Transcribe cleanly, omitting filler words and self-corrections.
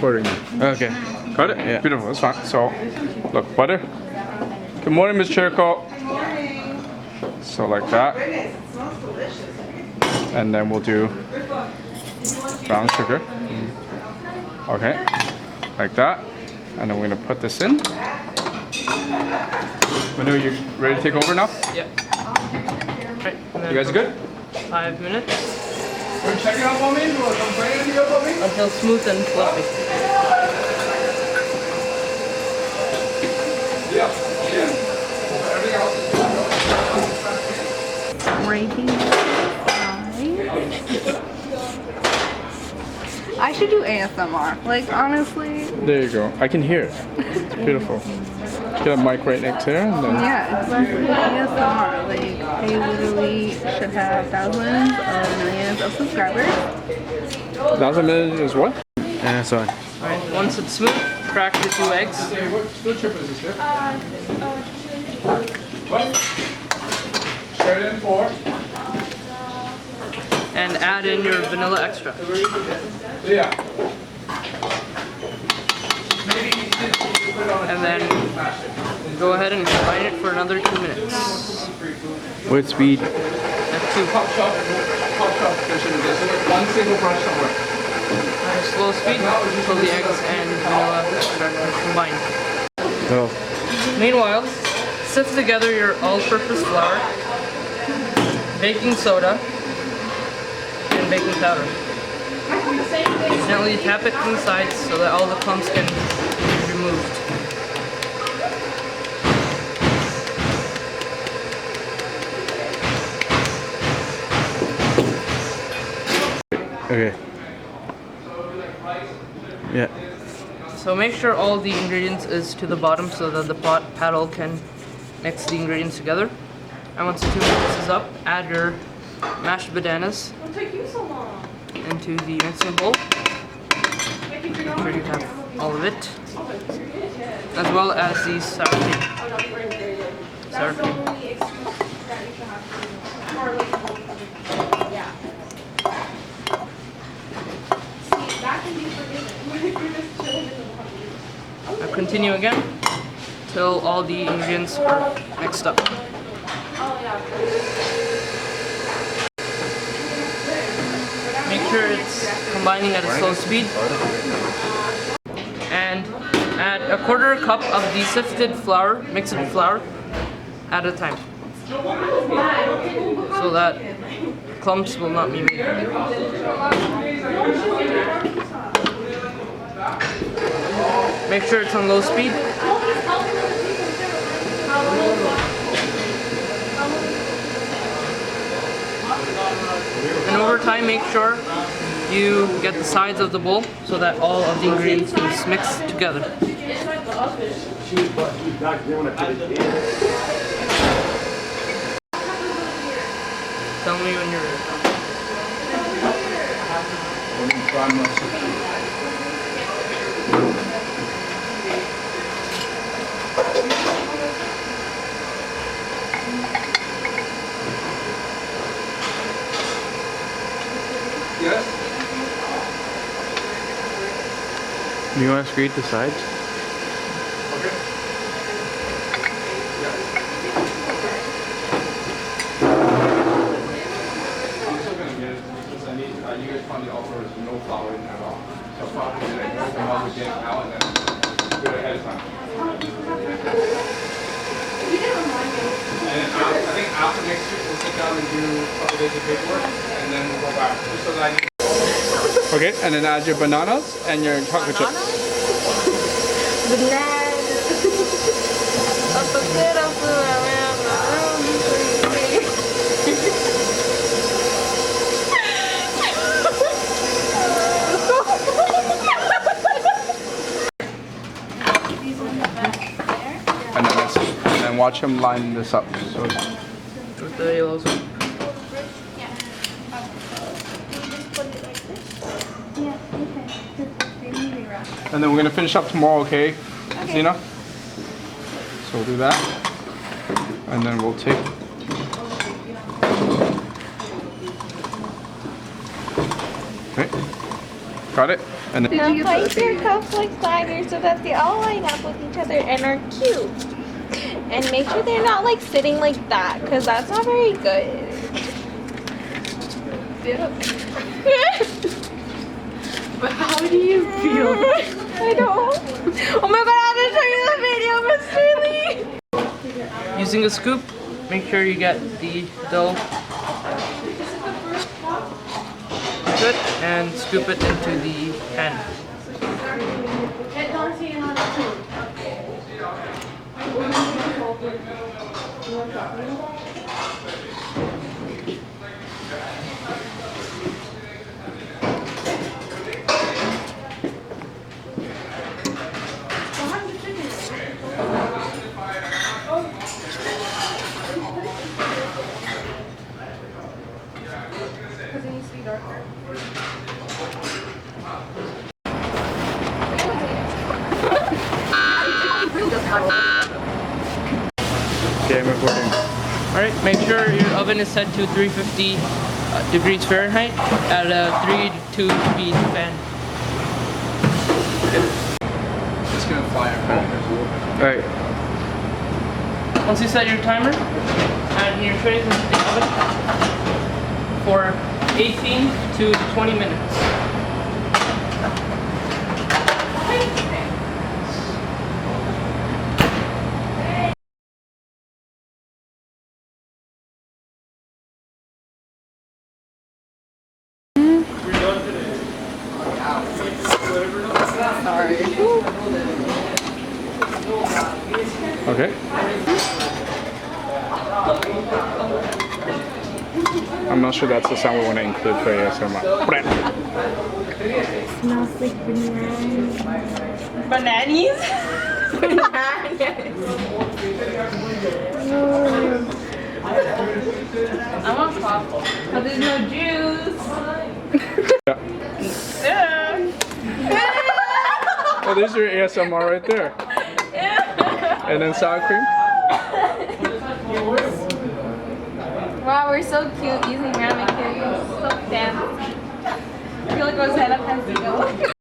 recording. Okay. Got it? Yeah. Beautiful, that's fine. So, look, butter. Good morning, Miss Chirico. So like that. And then we'll do brown sugar. Okay, like that. And then we're gonna put this in. Manu, you ready to take over now? Yep. Right, You guys good? 5 minutes. Are you checking up on me? You want to come play anything up on me? Until smooth and fluffy. Yeah. Everything else is Breaking I should do ASMR. Like, honestly. There you go. I can hear it. It's beautiful. Get a mic right next there. And then Yeah, exactly. ASMR. Like, they literally should have thousands of millions of subscribers. 1,000 minutes is what? Yeah, sorry. Alright, once it's smooth, crack the 2 eggs. Hey, what chip is this here? What? Straight in 4. And add in your vanilla extract. Yeah. And then go ahead and combine it for another 2 minutes. What speed? At 2. Top shelf fishing. There's one single brush somewhere. At a slow speed until the eggs and vanilla extract are combined. Oh. Meanwhile, sift together your all-purpose flour, baking soda, and baking powder. Gently tap it from the sides so that all the clumps can be removed. Okay. Yeah. So make sure all the ingredients is to the bottom so that the paddle can mix the ingredients together. And once the 2 minutes is up, add your mashed bananas into the mixing bowl. Make sure you have all of it, as well as the sour cream. Now continue again till all the ingredients are mixed up. Make sure it's combining at a slow speed. And add a 1/4 cup of the sifted flour, mixed flour, at a time. So that clumps will not be made. Make sure it's on low speed. And over time, make sure you get the sides of the bowl so that all of the ingredients is mixed together. Tell me when you're ready. Yes? Do you want to scrape the sides? Okay. I'm still gonna get it because I need. You guys found the offer is no flour in at all. So probably like come out with it now and then do it ahead of time. And I think after next week we'll sit down and do a couple days of paperwork and then we'll go back. Just so that I can. Okay, and then add your bananas and your chocolate chips. And then that's it. And then watch him line this up. So With the yellows. and then we're gonna finish up tomorrow, okay, Zena? So we'll do that. And then we'll take okay. Got it? And then, Did Now you get place the your cups like sliders so that they all line up with each other and are cute. And make sure they're not like sitting like that, because that's not very good. But how do you feel? I don't. Oh my god, I have to show you the video, Miss Shirley. Using a scoop, make sure you get the dough good and scoop it into the pan. okay, I'm recording. Alright, make sure your oven is set to 350 degrees Fahrenheit at a 3 to 2 speed fan. It's gonna fly around. Alright, Once you set your timer, add your trays into the oven for 18 to 20 minutes. okay. I'm not sure that's the sound we want to include for ASMR. Smells like bananas. Bananas? I want pop, but there's no juice. Oh, there's your ASMR right there. And then sour cream. Wow, we're so cute using ramen cubes. So fancy. I feel like Rosetta has to go.